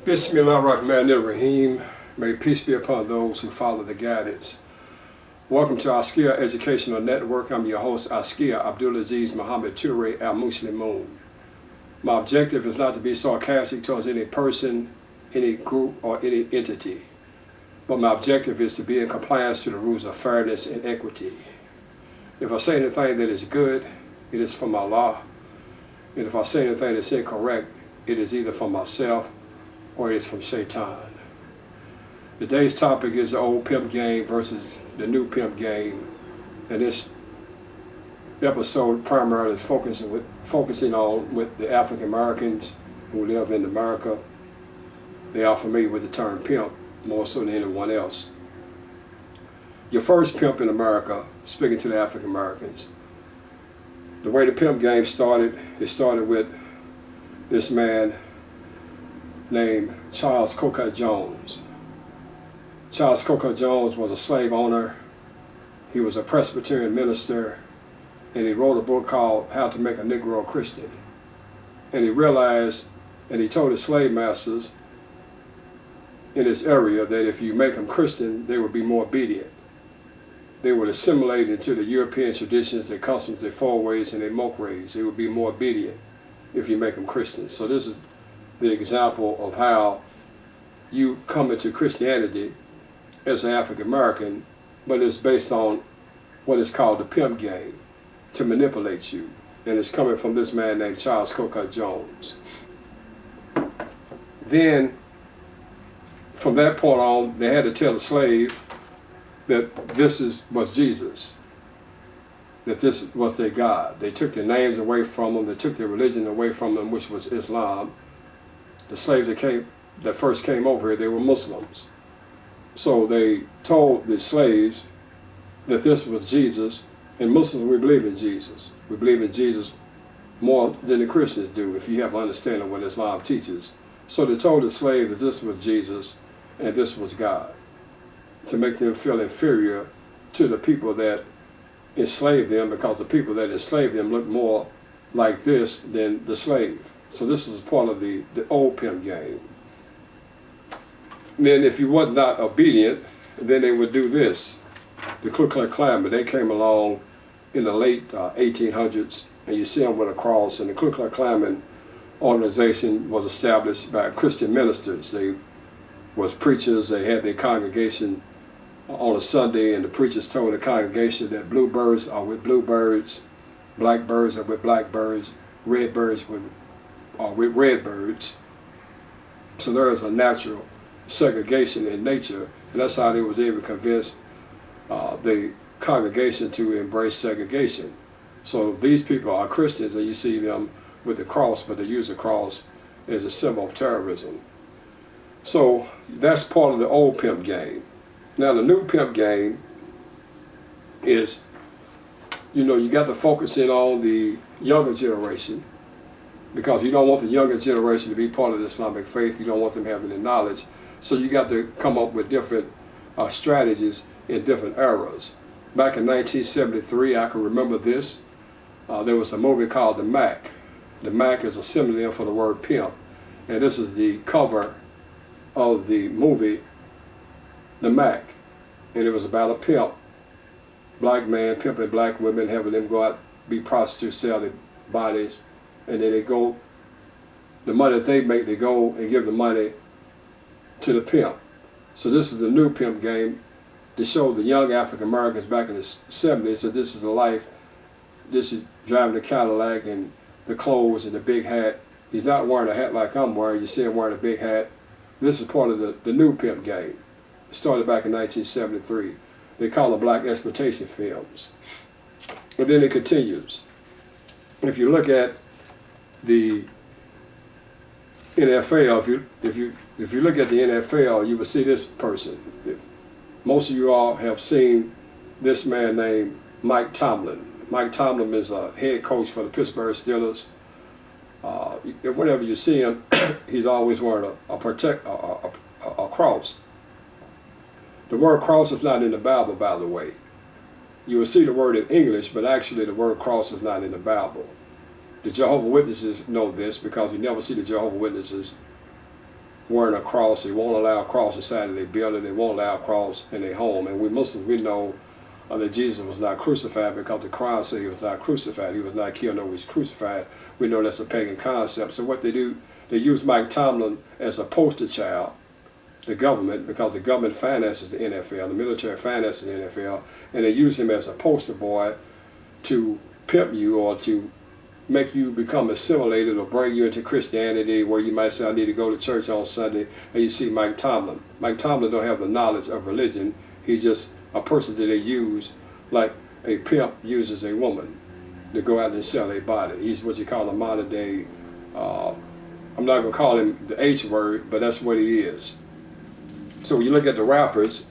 Bismillahirrahmanirrahim. May peace be upon those who follow the guidance. Welcome to Askia Educational Network. I'm your host, Askia Abdulaziz Muhammad Toure al-Muslimun. My objective is not to be sarcastic towards any person, any group, or any entity. But my objective is to be in compliance to the rules of fairness and equity. If I say anything that is good, it is from Allah. And if I say anything that's incorrect, it is either from myself or it is from Shaitan. Today's topic is the old pimp game versus the new pimp game. And this episode primarily is focusing on with the African Americans who live in America. They are familiar with the term pimp more so than anyone else. Your first pimp in America, speaking to the African Americans, the way the pimp game started, it started with this man named Charles Coker Jones. Charles Coker Jones was a slave owner. He was a Presbyterian minister, and he wrote a book called How to Make a Negro Christian. And he realized, and he told his slave masters in this area that if you make them Christian, they would be more obedient. They would assimilate into the European traditions, their customs, their foreways, and their mokeways. They would be more obedient if you make them Christians. So this is the example of how you come into Christianity as an African American, but it's based on what is called the pimp game, to manipulate you. And it's coming from this man named Charles Coker Jones. Then, from that point on, they had to tell the slave that this was Jesus, that this was their God. They took their names away from them, they took their religion away from them, which was Islam. The slaves that first came over here, they were Muslims. So they told the slaves that this was Jesus, and Muslims, we believe in Jesus. We believe in Jesus more than the Christians do, if you have an understanding of what Islam teaches. So they told the slave that this was Jesus and this was God, to make them feel inferior to the people that enslaved them, because the people that enslaved them looked more like this than the slave. So this is part of the old pimp game. And then if you was not obedient, then they would do this. The Ku Klux Klan, they came along in the late 1800s, and you see them with a cross. And the Ku Klux Klan organization was established by Christian ministers. They was preachers. They had their congregation on a Sunday, and the preachers told the congregation that bluebirds are with bluebirds, blackbirds are with blackbirds, redbirds are with redbirds. So there is a natural segregation in nature, and that's how they was able to convince the congregation to embrace segregation. So these people are Christians, and you see them with the cross, but they use the cross as a symbol of terrorism. So that's part of the old pimp game. Now the new pimp game is, you got to focus in on the younger generation, because you don't want the younger generation to be part of the Islamic faith. You don't want them having the knowledge. So you got to come up with different strategies in different eras. Back in 1973, I can remember this. There was a movie called The Mac. The Mac is a synonym for the word pimp. And this is the cover of the movie The Mac. And it was about a pimp, black man pimping black women, having them go out, be prostitutes, sell their bodies, and then they go, the money that they make, they go and give the money to the pimp. So this is the new pimp game to show the young African Americans back in the 70s that this is the life. This is driving the Cadillac and the clothes and the big hat. He's not wearing a hat like I'm wearing. You see him wearing a big hat. This is part of the new pimp game. It started back in 1973. They call them black exploitation films. And then it continues. If you look at the NFL, if you look at the NFL, you will see this person. Most of you all have seen this man named Mike Tomlin. Mike Tomlin is a head coach for the Pittsburgh Steelers. Whenever you see him, he's always wearing a cross. The word cross is not in the Bible, by the way. You will see the word in English, but actually the word cross is not in the Bible. The Jehovah's Witnesses know this, because you never see the Jehovah's Witnesses wearing a cross. They won't allow a cross inside of their building. They won't allow a cross in their home. And we Muslims, we know that Jesus was not crucified because the Quran said he was not crucified. He was not killed, no, he was crucified. We know that's a pagan concept. So what they do, they use Mike Tomlin as a poster child, the government, because the government finances the NFL, the military finances the NFL, and they use him as a poster boy to pimp you or to make you become assimilated or bring you into Christianity, where you might say, I need to go to church on Sunday, and you see Mike Tomlin. Mike Tomlin don't have the knowledge of religion. He's just a person that they use like a pimp uses a woman to go out and sell a body. He's what you call a modern day, I'm not going to call him the H word, but that's what he is. So when you look at the rappers,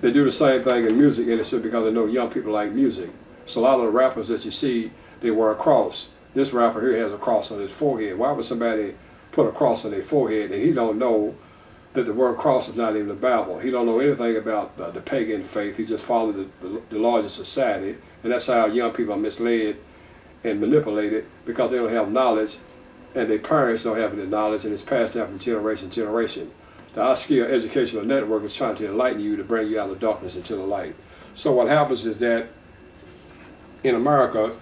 they do the same thing in music industry because they know young people like music. So a lot of the rappers that you see, they wear a cross. This rapper here has a cross on his forehead. Why would somebody put a cross on their forehead? And he don't know that the word cross is not even the Bible. He don't know anything about the pagan faith. He just followed the larger society. And that's how young people are misled and manipulated, because they don't have knowledge and their parents don't have any knowledge, and it's passed down from generation to generation. The Our Skill Educational Network is trying to enlighten you to bring you out of darkness into the light. So what happens is that in America,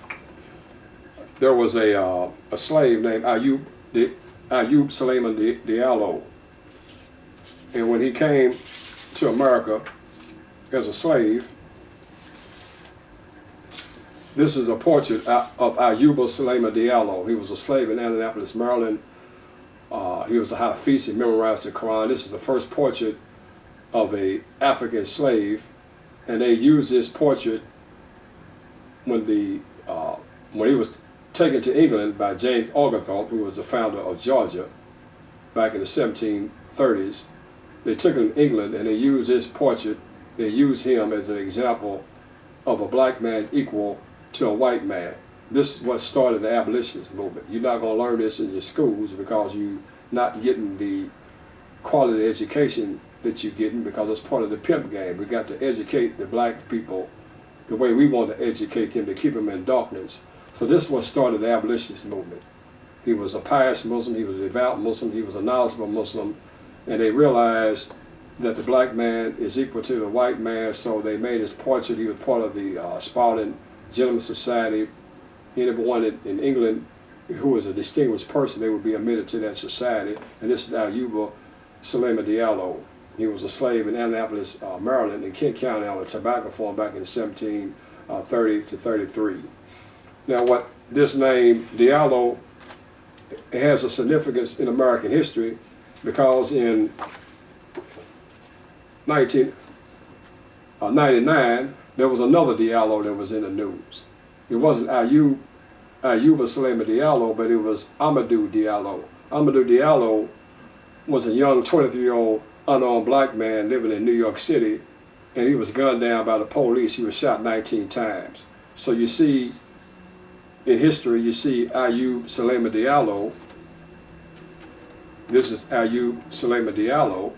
there was a slave named Ayub Suleiman Diallo. And when he came to America as a slave, this is a portrait of Ayub Suleiman Diallo. He was a slave in Annapolis, Maryland. He was a Hafiz. He memorized the Quran. This is the first portrait of an African slave, and they used this portrait when he was taken to England by James Oglethorpe, who was the founder of Georgia back in the 1730s. They took him to England and they used this portrait. They used him as an example of a black man equal to a white man. This is what started the abolitionist movement. You're not going to learn this in your schools because you're not getting the quality education that you're getting, because it's part of the pimp game. We got to educate the black people the way we want to educate them, to keep them in darkness. So this is what started the abolitionist movement. He was a pious Muslim, he was a devout Muslim, he was a knowledgeable Muslim, and they realized that the black man is equal to the white man, so they made his portrait. He was part of the Spalding Gentleman's Society. Anyone in England who was a distinguished person, they would be admitted to that society. And this is Ayuba Suleiman Diallo. He was a slave in Annapolis, Maryland, in Kent County on a tobacco farm back in 1730 to 33. Now, what this name Diallo has a significance in American history, because in 1999 there was another Diallo that was in the news. It wasn't Ayuba Suleiman Diallo, but it was Amadou Diallo. Amadou Diallo was a young 23-year-old unarmed black man living in New York City, and he was gunned down by the police. He was shot 19 times. So you see, in history, you see Ayub Suleiman Diallo. This is Ayub Suleiman Diallo.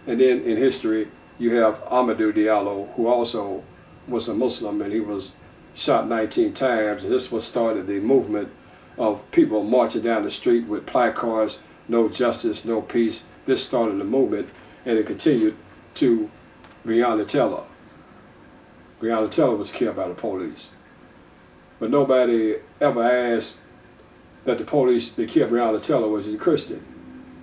And then in history, you have Amadou Diallo, who also was a Muslim, and he was shot 19 times. And this was started the movement of people marching down the street with placards, no justice, no peace. This started the movement, and it continued to Breonna Taylor. Breonna Taylor was killed by the police. But nobody ever asked that the police that killed Breonna Taylor was a Christian.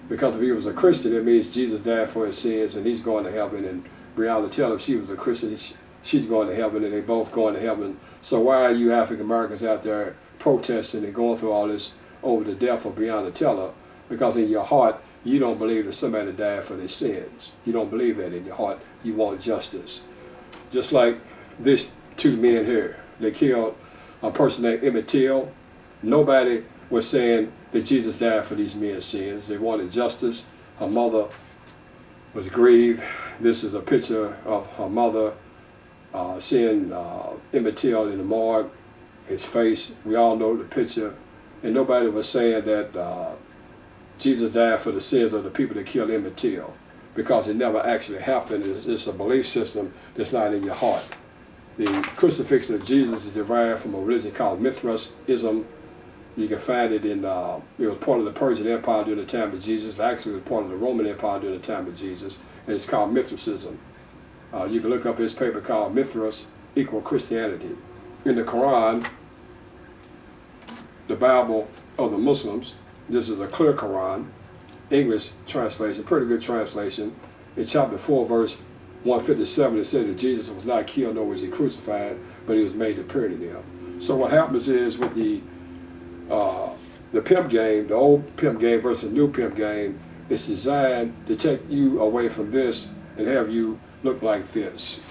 Because if he was a Christian, it means Jesus died for his sins and he's going to heaven. And Breonna Taylor, if she was a Christian, she's going to heaven, and they both going to heaven. So why are you African Americans out there protesting and going through all this over the death of Breonna Taylor? Because in your heart, you don't believe that somebody died for their sins. You don't believe that in your heart. You want justice. Just like these two men here. They killed a person named Emmett Till. Nobody was saying that Jesus died for these men's sins. They wanted justice. Her mother was grieved. This is a picture of her mother seeing Emmett Till in the morgue, his face. We all know the picture. And nobody was saying that Jesus died for the sins of the people that killed Emmett Till, because it never actually happened. It's a belief system that's not in your heart. The crucifixion of Jesus is derived from a religion called Mithraism, You can find it in, it was part of the Persian Empire during the time of Jesus. Actually, it was part of the Roman Empire during the time of Jesus. And it's called Mithraism. You can look up his paper called Mithras Equal Christianity. In the Quran, the Bible of the Muslims, this is a clear Quran, English translation, pretty good translation. In chapter 4, verse 157, it says that Jesus was not killed nor was he crucified, but he was made to appear to them. So what happens is with the pimp game, the old pimp game versus the new pimp game, it's designed to take you away from this and have you look like this.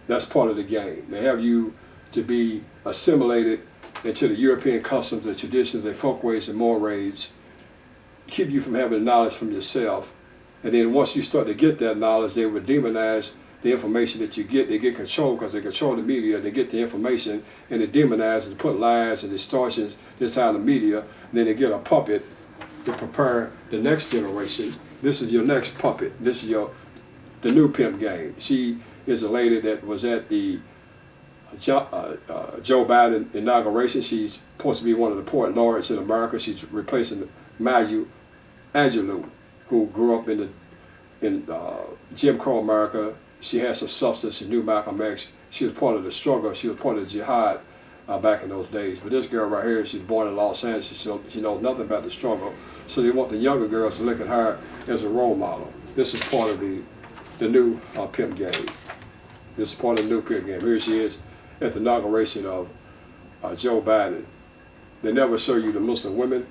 That's part of the game. They have you to be assimilated into the European customs and traditions and folkways and mores, keep you from having knowledge from yourself. And then once you start to get that knowledge, they will demonize the information that you get. They get control because they control the media. They get the information and they demonize and put lies and distortions inside the media. And then they get a puppet to prepare the next generation. This is your next puppet. This is the new pimp game. She is a lady that was at the Joe Biden inauguration. She's supposed to be one of the poet laureates in America. She's replacing Maya Angelou, who grew up in Jim Crow America. She had some substance. She knew Malcolm X. She was part of the struggle. She was part of the jihad back in those days. But this girl right here, she's born in Los Angeles. She knows nothing about the struggle. So they want the younger girls to look at her as a role model. This is part of the new pimp game. This is part of the new pimp game. Here she is at the inauguration of Joe Biden. They never show you the Muslim women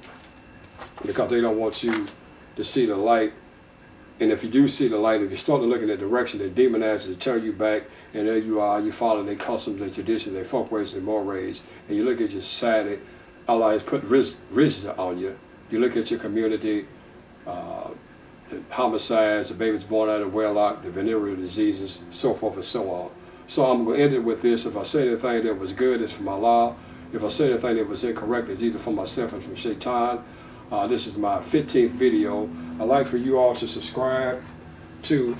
because they don't want you to see the light. And if you do see the light, if you start to look in that direction, they demonize it, turn you back, and there you are, you follow their customs, their traditions, their folkways, and mores, and you look at your society, Allah has put rizq on you. You look at your community, the homicides, the babies born out of wedlock, the venereal diseases, so forth and so on. So I'm going to end it with this. If I say anything that was good, it's from Allah. If I say anything that was incorrect, it's either from myself or from Shaitan. This is my 15th video. I'd like for you all to subscribe to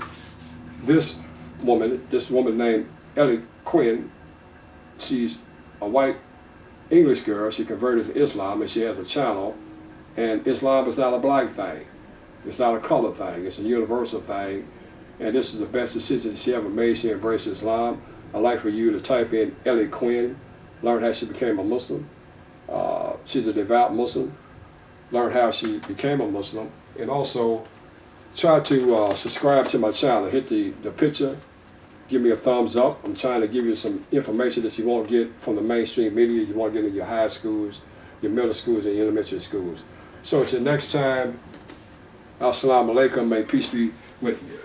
this woman named Ellie Quinn. She's a white English girl. She converted to Islam and she has a channel. And Islam is not a black thing. It's not a color thing. It's a universal thing. And this is the best decision she ever made. She embraced Islam. I'd like for you to type in Ellie Quinn, learn how she became a Muslim. She's a devout Muslim. Learn how she became a Muslim. And also try to subscribe to my channel. Hit the picture. Give me a thumbs up. I'm trying to give you some information that you won't get from the mainstream media. You won't get in your high schools, your middle schools, and your elementary schools. So until next time, Assalamu alaikum, may peace be with you.